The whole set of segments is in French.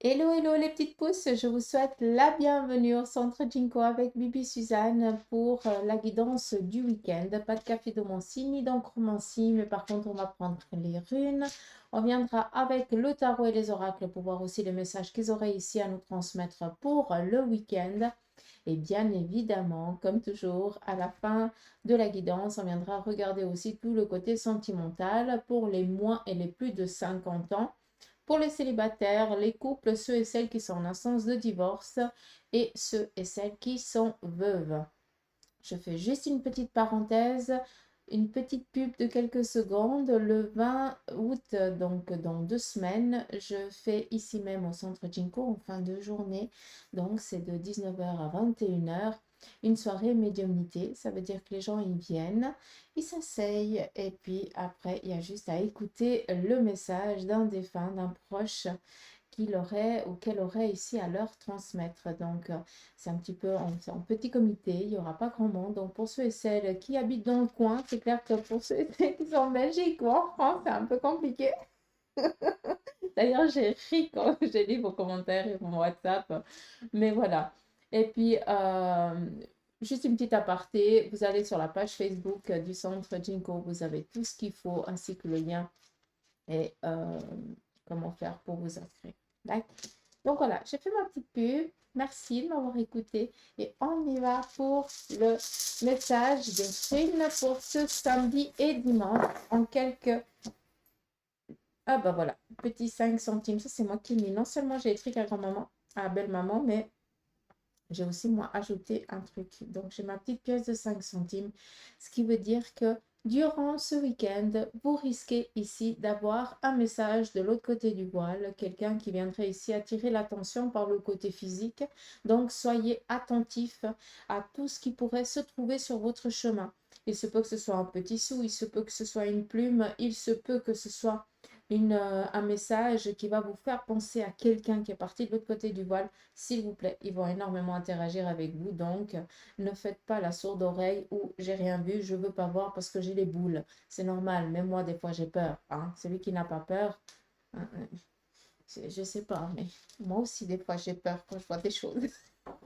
Hello, hello les petites pousses, je vous souhaite la bienvenue au centre Jinko avec Bibi Suzanne pour la guidance du week-end. Pas de café de Mancy ni d'encromancie, mais par contre on va prendre les runes. On viendra avec le tarot et les oracles pour voir aussi les messages qu'ils auraient ici à nous transmettre pour le week-end. Et bien évidemment, comme toujours, à la fin de la guidance, on viendra regarder aussi tout le côté sentimental pour les moins et les plus de 50 ans. Pour les célibataires, les couples, ceux et celles qui sont en instance de divorce et ceux et celles qui sont veuves. Je fais juste une petite parenthèse, une petite pub de quelques secondes. Le 20 août, donc dans 2 semaines, je fais ici même au centre Jinko en fin de journée. Donc c'est de 19h à 21h. Une soirée médiumnité, ça veut dire que les gens y viennent, ils s'asseyent et puis après il y a juste à écouter le message d'un défunt, d'un proche qu'il aurait ou qu'elle aurait ici à leur transmettre. Donc, c'est un petit peu en petit comité, il n'y aura pas grand monde. Donc, pour ceux et celles qui habitent dans le coin, c'est clair que pour ceux et celles qui sont en Belgique ou en France, c'est un peu compliqué. D'ailleurs, j'ai ri quand j'ai lu vos commentaires et vos WhatsApp. Mais voilà. Et puis, juste une petite aparté, vous allez sur la page Facebook du centre Jinko, vous avez tout ce qu'il faut, ainsi que le lien et comment faire pour vous inscrire. D'accord. Donc voilà, j'ai fait ma petite pub. Merci de m'avoir écouté et on y va pour le message des films pour ce samedi et dimanche en quelques... Ah bah voilà, petit 5 centimes, ça c'est moi qui l'ai mis. Non seulement j'ai écrit à grand-maman, à belle-maman, mais j'ai aussi moi ajouté un truc. Donc j'ai ma petite pièce de 5 centimes, ce qui veut dire que durant ce week-end, vous risquez ici d'avoir un message de l'autre côté du voile, quelqu'un qui viendrait ici attirer l'attention par le côté physique. Donc soyez attentifs à tout ce qui pourrait se trouver sur votre chemin. Il se peut que ce soit un petit sou, il se peut que ce soit une plume, il se peut que ce soit un message qui va vous faire penser à quelqu'un qui est parti de l'autre côté du voile. S'il vous plaît, ils vont énormément interagir avec vous, donc ne faites pas la sourde oreille ou j'ai rien vu, je veux pas voir parce que j'ai les boules. C'est normal, même moi des fois j'ai peur. Hein. Celui qui n'a pas peur, je sais pas, mais moi aussi des fois j'ai peur quand je vois des choses.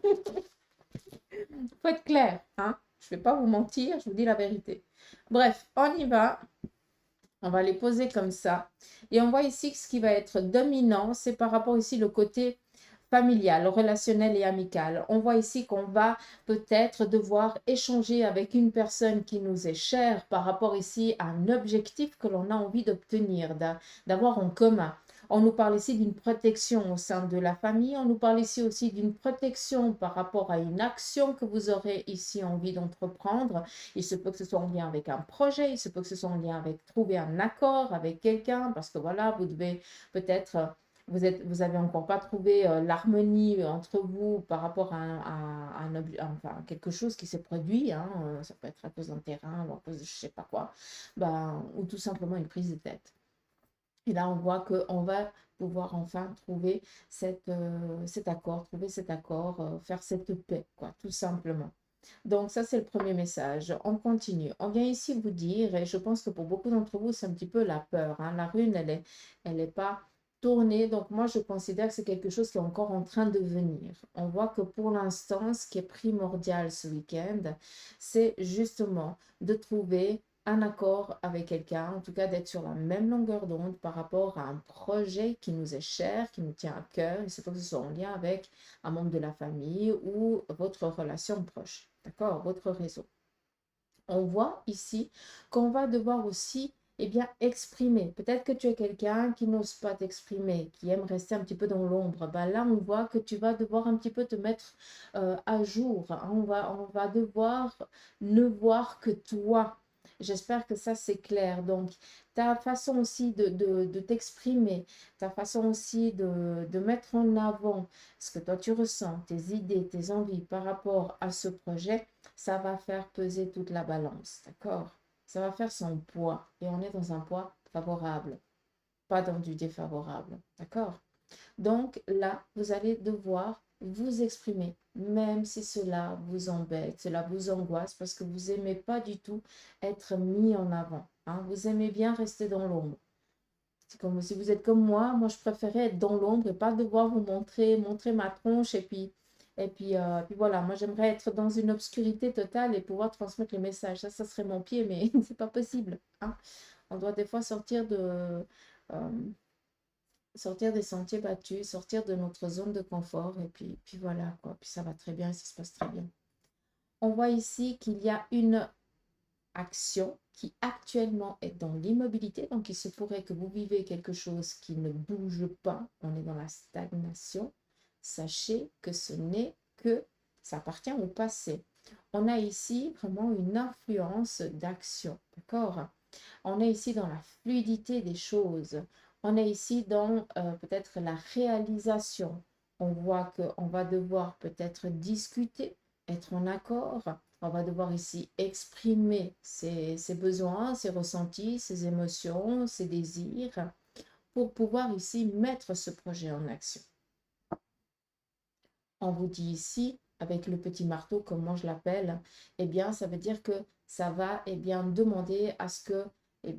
Faut être clair, hein. Je vais pas vous mentir, je vous dis la vérité. Bref, on y va. On va les poser comme ça. Et on voit ici que ce qui va être dominant, c'est par rapport ici le côté familial, relationnel et amical. On voit ici qu'on va peut-être devoir échanger avec une personne qui nous est chère par rapport ici à un objectif que l'on a envie d'obtenir, d'avoir en commun. On nous parle ici d'une protection au sein de la famille. On nous parle ici aussi d'une protection par rapport à une action que vous aurez ici envie d'entreprendre. Il se peut que ce soit en lien avec un projet, il se peut que ce soit en lien avec trouver un accord avec quelqu'un, parce que voilà, vous devez peut-être vous avez encore pas trouvé l'harmonie entre vous par rapport enfin, quelque chose qui s'est produit, hein, ça peut être à cause d'un terrain ou à cause de je sais pas quoi, ben, ou tout simplement une prise de tête. Et là, on voit qu'on va pouvoir enfin trouver cet accord, faire cette paix, quoi, tout simplement. Donc, ça, c'est le premier message. On continue. On vient ici vous dire, et je pense que pour beaucoup d'entre vous, c'est un petit peu la peur. Hein. La rune, elle est pas tournée. Donc, moi, je considère que c'est quelque chose qui est encore en train de venir. On voit que pour l'instant, ce qui est primordial ce week-end, c'est justement de trouver un accord avec quelqu'un, en tout cas d'être sur la même longueur d'onde par rapport à un projet qui nous est cher, qui nous tient à cœur. Il se peut que ce soit en lien avec un membre de la famille ou votre relation proche, d'accord, votre réseau. On voit ici qu'on va devoir aussi bien, exprimer. Peut-être que tu es quelqu'un qui n'ose pas t'exprimer, qui aime rester un petit peu dans l'ombre. Ben là, on voit que tu vas devoir un petit peu te mettre à jour. Hein. On va devoir ne voir que toi. J'espère que ça, c'est clair. Donc, ta façon aussi de t'exprimer, ta façon aussi de mettre en avant ce que toi tu ressens, tes idées, tes envies par rapport à ce projet, ça va faire peser toute la balance, d'accord? Ça va faire son poids et on est dans un poids favorable, pas dans du défavorable, d'accord? Donc là, vous allez devoir vous exprimer, même si cela vous embête, cela vous angoisse, parce que vous n'aimez pas du tout être mis en avant. Hein? Vous aimez bien rester dans l'ombre. Comme si vous êtes comme moi je préférais être dans l'ombre et pas devoir vous montrer ma tronche puis voilà, moi j'aimerais être dans une obscurité totale et pouvoir transmettre le message. Ça serait mon pied, mais c'est pas possible, hein. On doit des fois euh, sortir des sentiers battus, sortir de notre zone de confort puis voilà quoi. Puis ça va très bien et ça se passe très bien. On voit ici qu'il y a une action qui actuellement est dans l'immobilité. Donc, il se pourrait que vous vivez quelque chose qui ne bouge pas. On est dans la stagnation. Sachez que ce n'est que, ça appartient au passé. On a ici vraiment une influence d'action. D'accord? On est ici dans la fluidité des choses. On est ici dans peut-être la réalisation. On voit qu'on va devoir peut-être discuter, être en accord. On va devoir ici exprimer ses besoins, ses ressentis, ses émotions, ses désirs pour pouvoir ici mettre ce projet en action. On vous dit ici, avec le petit marteau, comment je l'appelle, eh bien, ça veut dire que ça va demander à ce que, eh,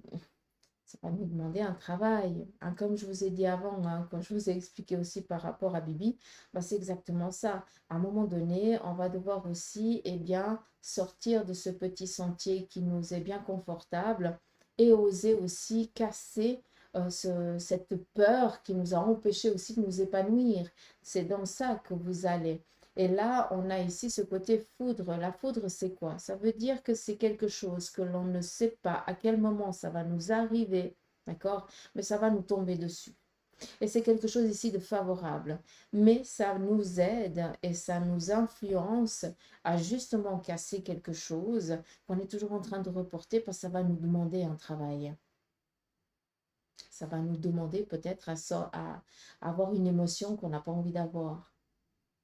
ça va nous demander un travail, hein. Comme je vous ai dit avant, hein, quand je vous ai expliqué aussi par rapport à Bibi, c'est exactement ça. À un moment donné, on va devoir aussi sortir de ce petit sentier qui nous est bien confortable et oser aussi casser cette peur qui nous a empêché aussi de nous épanouir. C'est dans ça que vous allez. Et là, on a ici ce côté foudre. La foudre, c'est quoi? Ça veut dire que c'est quelque chose que l'on ne sait pas à quel moment ça va nous arriver, d'accord? Mais ça va nous tomber dessus. Et c'est quelque chose ici de favorable. Mais ça nous aide et ça nous influence à justement casser quelque chose qu'on est toujours en train de reporter parce que ça va nous demander un travail. Ça va nous demander peut-être à avoir une émotion qu'on n'a pas envie d'avoir.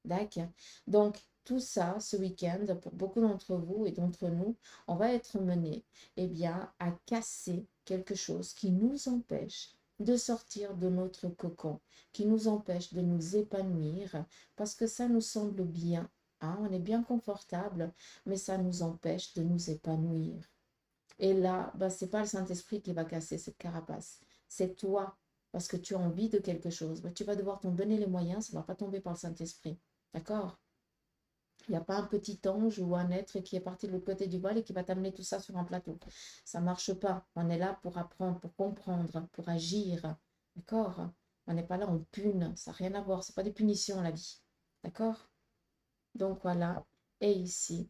D'accord. Donc, tout ça, ce week-end, pour beaucoup d'entre vous et d'entre nous, on va être mené à casser quelque chose qui nous empêche de sortir de notre cocon, qui nous empêche de nous épanouir, parce que ça nous semble bien, hein, on est bien confortable, mais ça nous empêche de nous épanouir. Et là, ce n'est pas le Saint-Esprit qui va casser cette carapace, c'est toi, parce que tu as envie de quelque chose. Tu vas devoir t'en donner les moyens, ça ne va pas tomber par le Saint-Esprit. D'accord? Il n'y a pas un petit ange ou un être qui est parti de l'autre côté du voile et qui va t'amener tout ça sur un plateau. Ça ne marche pas. On est là pour apprendre, pour comprendre, pour agir. D'accord? On n'est pas là, on pune. Ça n'a rien à voir. Ce n'est pas des punitions, la vie. D'accord? Donc voilà. Et ici,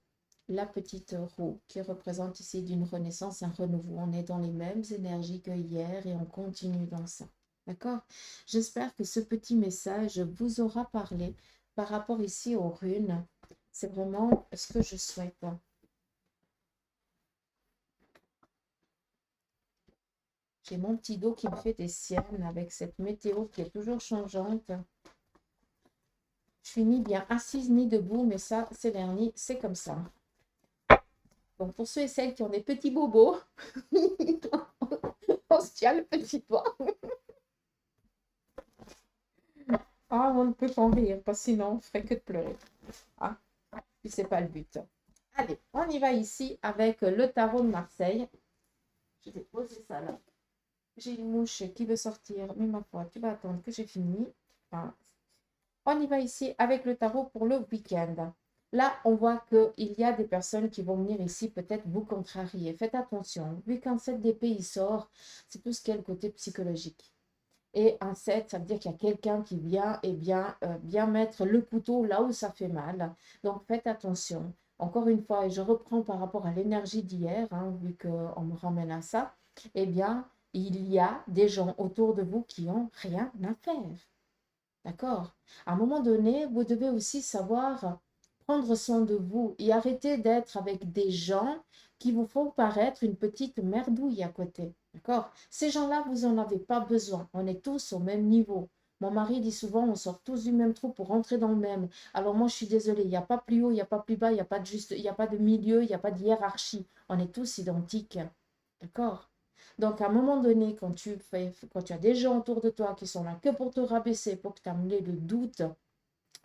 la petite roue qui représente ici d'une renaissance, un renouveau. On est dans les mêmes énergies que hier et on continue dans ça. D'accord? J'espère que ce petit message vous aura parlé par rapport ici aux runes. C'est vraiment ce que je souhaite. J'ai mon petit dos qui me fait des siennes avec cette météo qui est toujours changeante. Je suis ni bien assise ni debout, mais ça, c'est dernier, c'est comme ça. Donc pour ceux et celles qui ont des petits bobos, on se tient le petit doigt. Ah, on ne peut qu'en rire, parce que sinon on ne ferait que de pleurer. Ah, puis c'est pas le but. Allez, on y va ici avec le tarot de Marseille. Je vais poser ça là. J'ai une mouche qui veut sortir, mais ma foi, tu vas attendre que j'ai fini. Enfin, on y va ici avec le tarot pour le week-end. Là, on voit qu'il y a des personnes qui vont venir ici peut-être vous contrarier. Faites attention. Vu qu'un 7 d'épée, il sort, c'est tout ce qui est le côté psychologique. Et un 7, ça veut dire qu'il y a quelqu'un qui vient bien mettre le couteau là où ça fait mal. Donc, faites attention. Encore une fois, et je reprends par rapport à l'énergie d'hier, hein, vu qu'on me ramène à ça, il y a des gens autour de vous qui n'ont rien à faire. D'accord? À un moment donné, vous devez aussi savoir prendre soin de vous et arrêter d'être avec des gens qui vous font paraître une petite merdouille à côté. D'accord? Ces gens-là, vous n'en avez pas besoin. On est tous au même niveau. Mon mari dit souvent, on sort tous du même trou pour rentrer dans le même. Alors moi, je suis désolée, il n'y a pas plus haut, il n'y a pas plus bas, il n'y a pas de juste, il n'y a pas de milieu, il n'y a pas de hiérarchie. On est tous identiques. D'accord? Donc, à un moment donné, quand tu as des gens autour de toi qui sont là que pour te rabaisser, pour t'amener le doute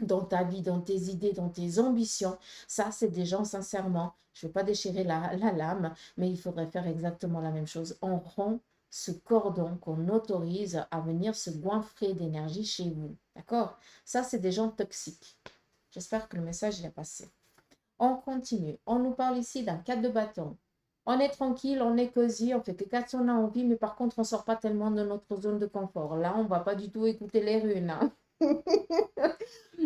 dans ta vie, dans tes idées, dans tes ambitions, ça, c'est des gens, sincèrement, je ne veux pas déchirer la lame, mais il faudrait faire exactement la même chose. On rompt ce cordon qu'on autorise à venir se goinfrer d'énergie chez vous. D'accord? Ça, c'est des gens toxiques. J'espère que le message est passé. On continue. On nous parle ici d'un 4 de bâton. On est tranquille, on est cosy, on fait que 4 si on a envie, mais par contre, on ne sort pas tellement de notre zone de confort. Là, on ne va pas du tout écouter les runes. Hein.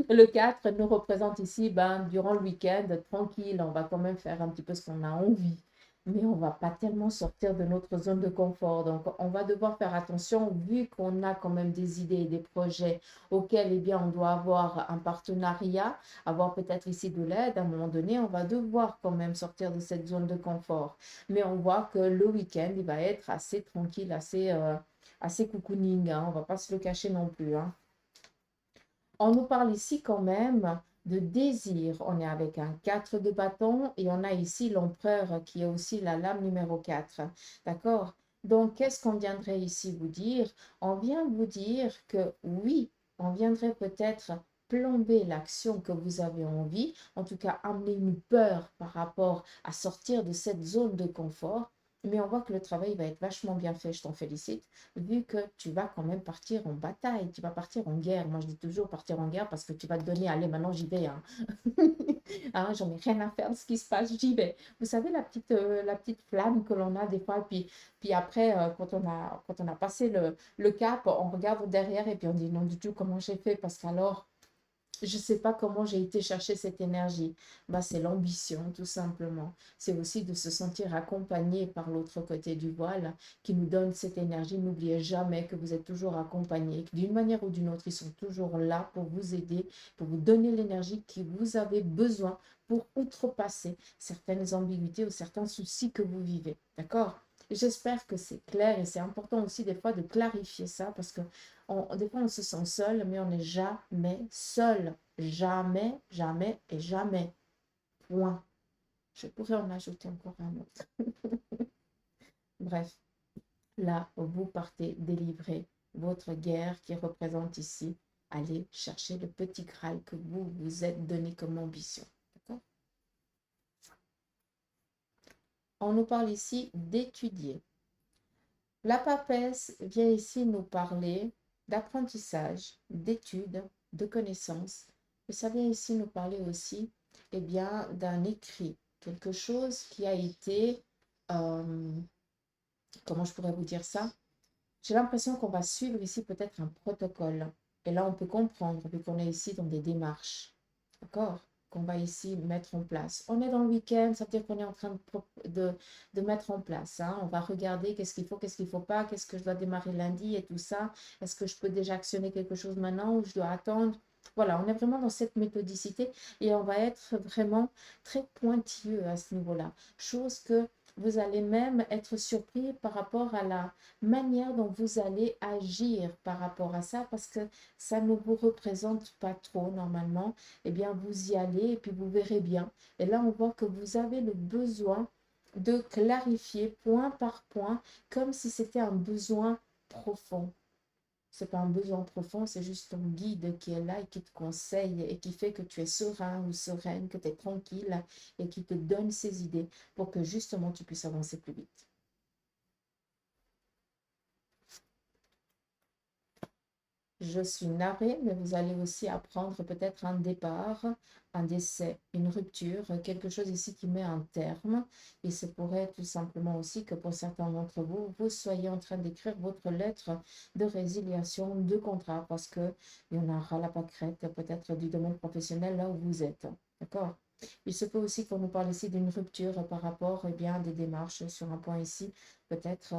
Le 4 nous représente ici, durant le week-end, tranquille, on va quand même faire un petit peu ce qu'on a envie. Mais on ne va pas tellement sortir de notre zone de confort. Donc, on va devoir faire attention, vu qu'on a quand même des idées et des projets auxquels, on doit avoir un partenariat, avoir peut-être ici de l'aide. À un moment donné, on va devoir quand même sortir de cette zone de confort. Mais on voit que le week-end, il va être assez tranquille, assez cocooning. Hein. On ne va pas se le cacher non plus. Hein. On nous parle ici quand même de désir. On est avec un 4 de bâton et on a ici l'empereur qui est aussi la lame numéro 4. D'accord? Donc, qu'est-ce qu'on viendrait ici vous dire? On vient vous dire que oui, on viendrait peut-être plomber l'action que vous avez envie, en tout cas amener une peur par rapport à sortir de cette zone de confort. Mais on voit que le travail va être vachement bien fait, je t'en félicite, vu que tu vas quand même partir en bataille, tu vas partir en guerre. Moi, je dis toujours partir en guerre parce que tu vas te donner, allez, maintenant j'y vais. Hein. Hein, j'en ai rien à faire de ce qui se passe, j'y vais. Vous savez, la petite flamme que l'on a des fois, puis après, quand on a passé le cap, on regarde derrière et puis on dit non du tout, comment j'ai fait? Parce qu'alors, je ne sais pas comment j'ai été chercher cette énergie. C'est l'ambition, tout simplement. C'est aussi de se sentir accompagné par l'autre côté du voile qui nous donne cette énergie. N'oubliez jamais que vous êtes toujours accompagné. D'une manière ou d'une autre, ils sont toujours là pour vous aider, pour vous donner l'énergie que vous avez besoin pour outrepasser certaines ambiguïtés ou certains soucis que vous vivez. D'accord? J'espère que c'est clair et c'est important aussi des fois de clarifier ça parce que des fois, on se sent seul, mais on n'est jamais seul. Jamais, jamais et jamais. Point. Je pourrais en ajouter encore un autre. Bref, là, vous partez délivrer votre guerre qui représente ici. Allez chercher le petit Graal que vous vous êtes donné comme ambition. D'accord? On nous parle ici d'étudier. La papesse vient ici nous parler d'apprentissage, d'études, de connaissances. Et ça vient ici nous parler aussi d'un écrit, quelque chose qui a été, euh, comment je pourrais vous dire ça? J'ai l'impression qu'on va suivre ici peut-être un protocole. Et là, on peut comprendre, vu qu'on est ici dans des démarches. D'accord? Qu'on va ici mettre en place. On est dans le week-end, ça veut dire qu'on est en train de mettre en place. Hein. On va regarder qu'est-ce qu'il faut pas, qu'est-ce que je dois démarrer lundi et tout ça. Est-ce que je peux déjà actionner quelque chose maintenant ou je dois attendre? Voilà, on est vraiment dans cette méthodicité et on va être vraiment très pointilleux à ce niveau-là. Chose que vous allez même être surpris par rapport à la manière dont vous allez agir par rapport à ça parce que ça ne vous représente pas trop normalement. Vous y allez et puis vous verrez bien. Et là, on voit que vous avez le besoin de clarifier point par point comme si c'était un besoin profond. C'est pas un besoin profond, c'est juste ton guide qui est là et qui te conseille et qui fait que tu es serein ou sereine, que tu es tranquille et qui te donne ses idées pour que justement tu puisses avancer plus vite. Je suis navrée, mais vous allez aussi apprendre peut-être un départ, un décès, une rupture, quelque chose ici qui met un terme. Et ce pourrait tout simplement aussi que pour certains d'entre vous, vous soyez en train d'écrire votre lettre de résiliation de contrat parce qu'il y en aura la pâquerette peut-être du domaine professionnel là où vous êtes. D'accord? Il se peut aussi qu'on nous parle ici d'une rupture par rapport à des démarches sur un point ici, peut-être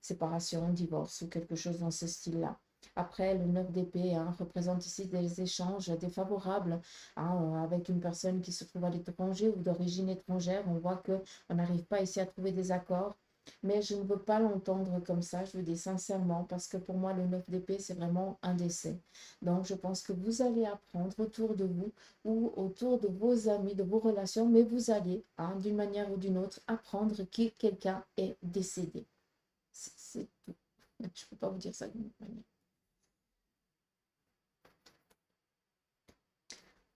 séparation, divorce ou quelque chose dans ce style-là. Après, le 9 d'épée représente ici des échanges défavorables avec une personne qui se trouve à l'étranger ou d'origine étrangère. On voit qu'on n'arrive pas ici à trouver des accords. Mais je ne veux pas l'entendre comme ça, je le dis sincèrement, parce que pour moi, le 9 d'épée, c'est vraiment un décès. Donc, je pense que vous allez apprendre autour de vous ou autour de vos amis, de vos relations, mais vous allez, d'une manière ou d'une autre, apprendre que quelqu'un est décédé. C'est tout. Je ne peux pas vous dire ça d'une autre manière.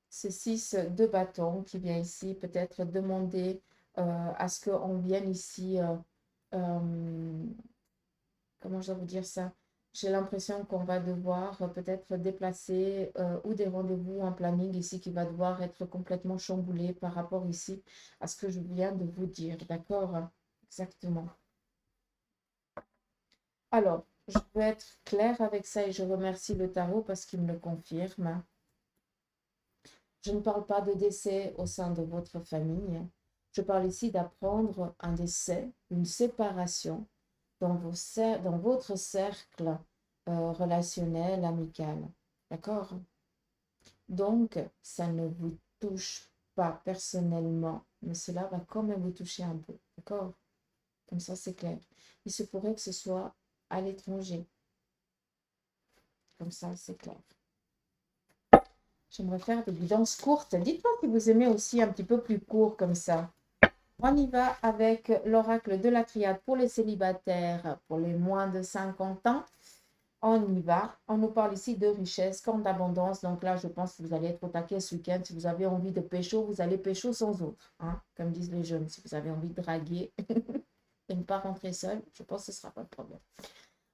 C'est 6 de bâton qui vient ici peut-être demander à ce qu'on vienne ici comment je dois vous dire ça? J'ai l'impression qu'on va devoir peut-être déplacer ou des rendez-vous en planning ici qui va devoir être complètement chamboulé par rapport ici à ce que je viens de vous dire. D'accord? Exactement. Alors, je veux être claire avec ça et je remercie le tarot parce qu'il me le confirme. Je ne parle pas de décès au sein de votre famille. Je parle ici d'apprendre un décès, une séparation dans votre cercle relationnel, amical. D'accord? Donc, ça ne vous touche pas personnellement, mais cela va quand même vous toucher un peu. D'accord? Comme ça, c'est clair. Il se pourrait que ce soit à l'étranger. Comme ça, c'est clair. J'aimerais faire des guidances courtes. Dites-moi si vous aimez aussi un petit peu plus court comme ça. On y va avec l'oracle de la triade pour les célibataires, pour les moins de 50 ans. On y va. On nous parle ici de richesse comme d'abondance. Donc là, je pense que vous allez être au taquet ce week-end. Si vous avez envie de pécho, vous allez pécho sans autre. Hein, comme disent les jeunes. Si vous avez envie de draguer et ne pas rentrer seul, je pense que ce ne sera pas de problème.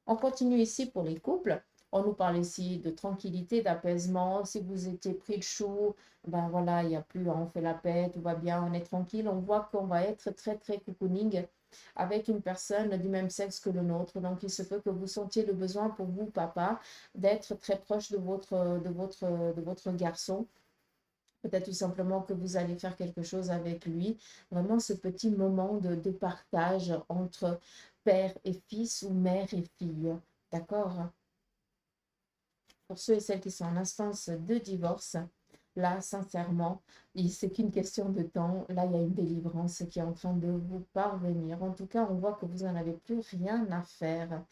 On continue ici pour les couples. On nous parle ici de tranquillité, d'apaisement. Si vous étiez pris le chou, ben voilà, il n'y a plus, on fait la paix, tout va bien, on est tranquille. On voit qu'on va être très, très cocooning avec une personne du même sexe que le nôtre. Donc, il se peut que vous sentiez le besoin pour vous, papa, d'être très proche de votre garçon. Peut-être tout simplement que vous allez faire quelque chose avec lui. Vraiment ce petit moment de partage entre père et fils ou mère et fille. D'accord? Pour ceux et celles qui sont en instance de divorce, là, sincèrement, c'est qu'une question de temps. Là, il y a une délivrance qui est en train de vous parvenir. En tout cas, on voit que vous n'en avez plus rien à faire.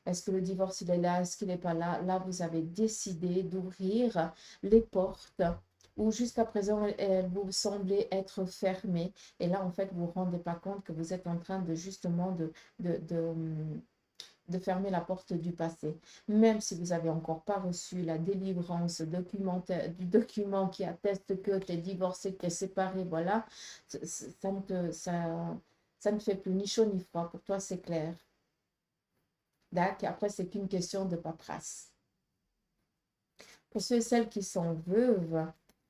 Est-ce que le divorce, il est là? Est-ce qu'il n'est pas là? Là, vous avez décidé d'ouvrir les portes où jusqu'à présent, elles vous semblaient être fermées. Et là, en fait, vous ne vous rendez pas compte que vous êtes en train de justement de fermer la porte du passé. Même si vous n'avez encore pas reçu la délivrance documentaire, du document qui atteste que tu es divorcé, que tu es séparé, voilà, ça ne fait plus ni chaud ni froid. Pour toi, c'est clair. D'accord. Après, c'est qu'une question de paperasse. Pour ceux et celles qui sont veuves,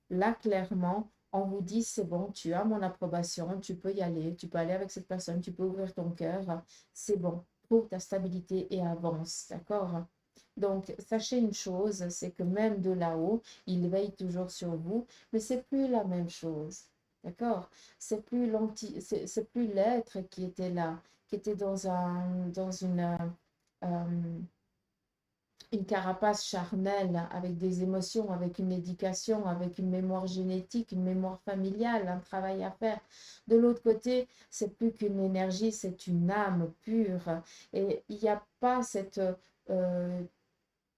là, clairement, on vous dit, c'est bon, tu as mon approbation, tu peux y aller, tu peux aller avec cette personne, tu peux ouvrir ton cœur, c'est bon, trouve ta stabilité et avance, d'accord? Donc, sachez une chose, c'est que même de là-haut, il veille toujours sur vous, mais c'est plus la même chose, d'accord? C'est plus l'être qui était là, qui était dans une carapace charnelle avec des émotions, avec une éducation, avec une mémoire génétique, une mémoire familiale, un travail à faire. De l'autre côté, c'est plus qu'une énergie, c'est une âme pure. Et il n'y a pas cette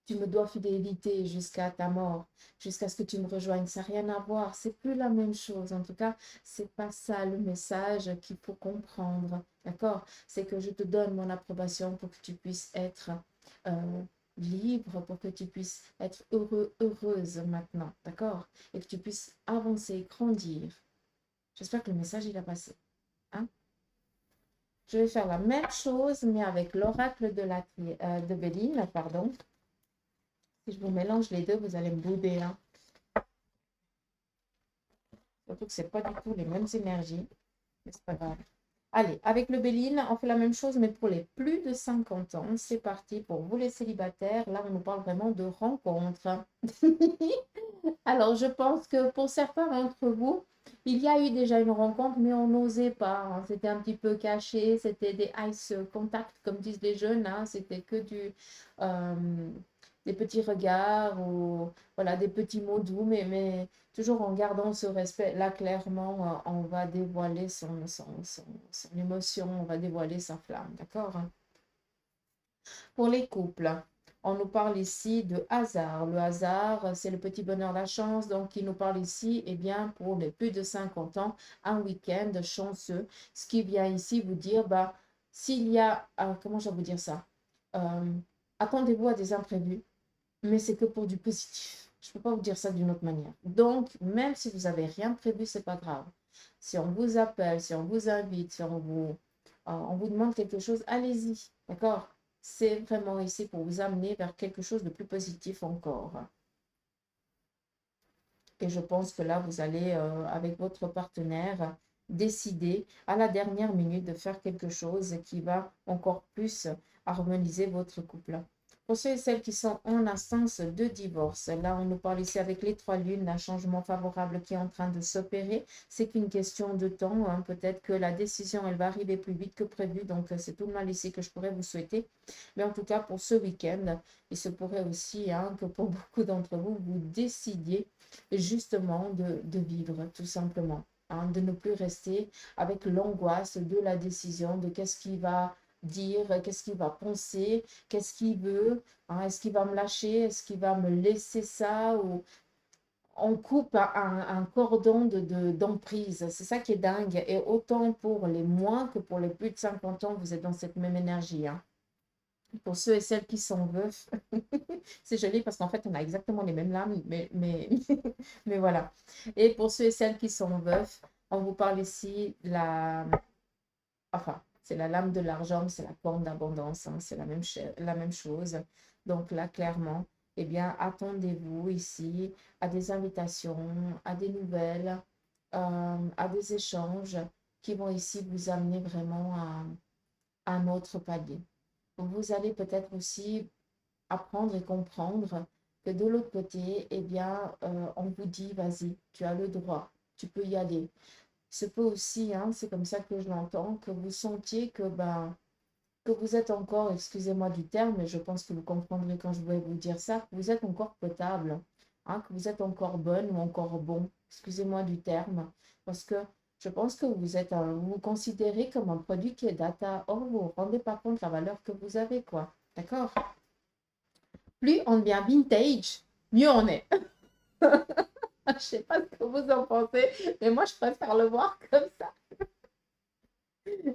tu me dois fidélité jusqu'à ta mort, jusqu'à ce que tu me rejoignes. Ça n'a rien à voir. C'est plus la même chose. En tout cas, c'est pas ça le message qu'il faut comprendre. D'accord? C'est que je te donne mon approbation pour que tu puisses être libre, pour que tu puisses être heureux, heureuse maintenant. D'accord? Et que tu puisses avancer, grandir. J'espère que le message il a passé. Hein? Je vais faire la même chose, mais avec l'oracle de Béline, pardon. Si je vous mélange les deux, vous allez me bouder. Hein. Surtout que ce n'est pas du tout les mêmes énergies. Mais c'est pas grave. Allez, avec le Béline, on fait la même chose, mais pour les plus de 50 ans. C'est parti pour vous les célibataires. Là, on nous parle vraiment de rencontres. Alors, je pense que pour certains d'entre vous, il y a eu déjà une rencontre, mais on n'osait pas. Hein. C'était un petit peu caché. C'était des ice contact, comme disent les jeunes. Hein. C'était que euh, des petits regards ou voilà, des petits mots doux, mais toujours en gardant ce respect. Là, clairement, on va dévoiler son émotion, on va dévoiler sa flamme. D'accord? Pour les couples. On nous parle ici de hasard. Le hasard, c'est le petit bonheur, la chance. Donc, il nous parle ici, eh bien, pour les plus de 50 ans, un week-end chanceux. Ce qui vient ici vous dire, bah, s'il y a, comment je vais vous dire ça? Euh, Attendez-vous à des imprévus, mais c'est que pour du positif. Je ne peux pas vous dire ça d'une autre manière. Donc, même si vous n'avez rien prévu, c'est pas grave. Si on vous appelle, si on vous invite, si on vous on vous demande quelque chose, allez-y, d'accord? C'est vraiment ici pour vous amener vers quelque chose de plus positif encore. Et je pense que là, vous allez, avec votre partenaire, décider à la dernière minute de faire quelque chose qui va encore plus harmoniser votre couple. Pour ceux et celles qui sont en instance de divorce, là, on nous parle ici avec les 3 lunes, un changement favorable qui est en train de s'opérer. C'est qu'une question de temps, hein. Peut-être que la décision, elle va arriver plus vite que prévu. Donc, c'est tout le mal ici que je pourrais vous souhaiter. Mais en tout cas, pour ce week-end, il se pourrait aussi, hein, que pour beaucoup d'entre vous, vous décidiez justement de vivre tout simplement, hein, de ne plus rester avec l'angoisse de la décision, de qu'est-ce qu'il va dire, qu'est-ce qu'il va penser, qu'est-ce qu'il veut, hein, est-ce qu'il va me lâcher, est-ce qu'il va me laisser ça, ou on coupe un cordon d'emprise. C'est ça qui est dingue. Et autant pour les moins que pour les plus de 50 ans, vous êtes dans cette même énergie, hein. Pour ceux et celles qui sont veufs, c'est joli parce qu'en fait, on a exactement les mêmes lames, mais voilà. Et pour ceux et celles qui sont veufs, on vous parle ici, enfin, c'est la lame de l'argent, mais c'est la corne d'abondance, hein, c'est la même chose. Donc là, clairement, eh bien, attendez-vous ici à des invitations, à des nouvelles, à des échanges qui vont ici vous amener vraiment à un autre palier. Vous allez peut-être aussi apprendre et comprendre que de l'autre côté, eh bien, on vous dit, vas-y, tu as le droit, tu peux y aller. Ce peut aussi, hein, c'est comme ça que je l'entends, que vous sentiez que vous êtes encore, excusez-moi du terme, mais je pense que vous comprendrez quand je vais vous dire ça, que vous êtes encore potable, hein, que vous êtes encore bonne ou encore bon, excusez-moi du terme, parce que je pense que vous vous considérez comme un produit qui est data. Or, vous ne vous rendez pas compte la valeur que vous avez, quoi. D'accord? Plus on devient vintage, mieux on est. Je ne sais pas ce que vous en pensez, mais moi, je préfère le voir comme ça.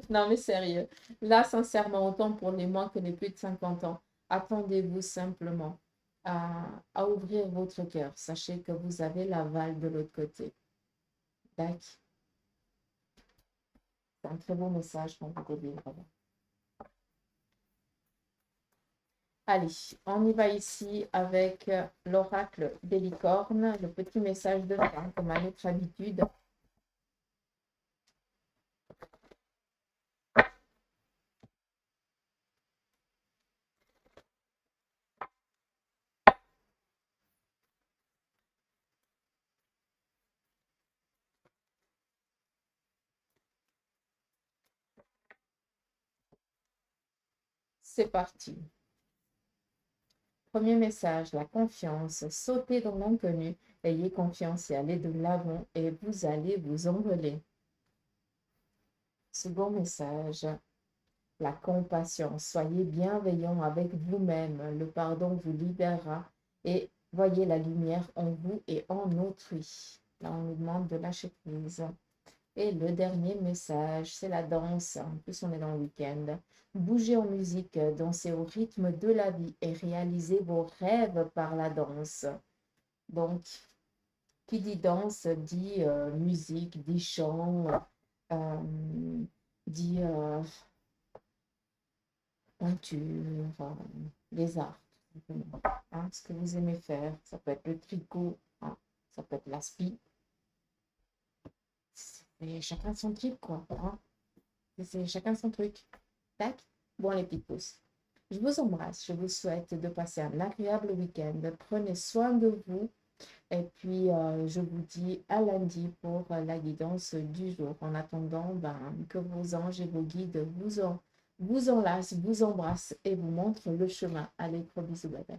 Non, mais sérieux. Là, sincèrement, autant pour les moins que les plus de 50 ans, attendez-vous simplement à ouvrir votre cœur. Sachez que vous avez l'aval de l'autre côté. Tac. C'est un très beau message qu'on vous délivre. Allez, on y va ici avec l'oracle des licornes, le petit message de fin, comme à notre habitude. C'est parti. Premier message, la confiance. Sautez dans l'inconnu, ayez confiance et allez de l'avant et vous allez vous envoler. Second message, la compassion. Soyez bienveillant avec vous-même. Le pardon vous libérera et voyez la lumière en vous et en autrui. Là, on nous demande de lâcher prise. Et le dernier message, c'est la danse. En plus, on est dans le week-end. Bougez en musique, dansez au rythme de la vie et réalisez vos rêves par la danse. Donc, qui dit danse dit musique, dit chant, euh, dit peinture, les arts, tout simplement. Hein, ce que vous aimez faire. Ça peut être le tricot, hein, ça peut être l'aspi. C'est chacun son trip, quoi. Hein. C'est chacun son truc. Tac. Bon, les petites pousses. Je vous embrasse. Je vous souhaite de passer un agréable week-end. Prenez soin de vous. Et puis, je vous dis à lundi pour la guidance du jour. En attendant, que vos anges et vos guides vous enlacent, vous embrassent et vous montrent le chemin. Allez, gros bisous, bye bye.